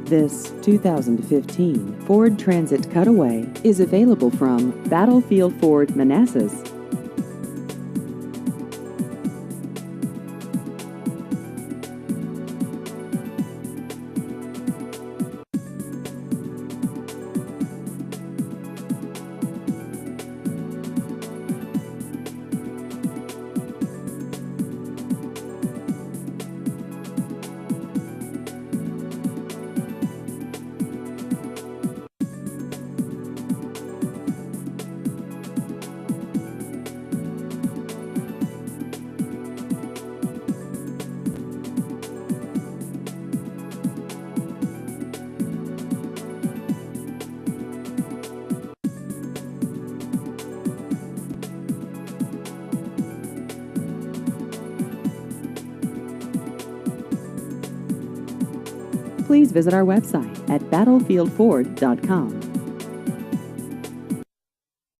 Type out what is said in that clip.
This 2015 Ford Transit Cutaway is available from Battlefield Ford, Manassas. Please visit our website at battlefieldford.com.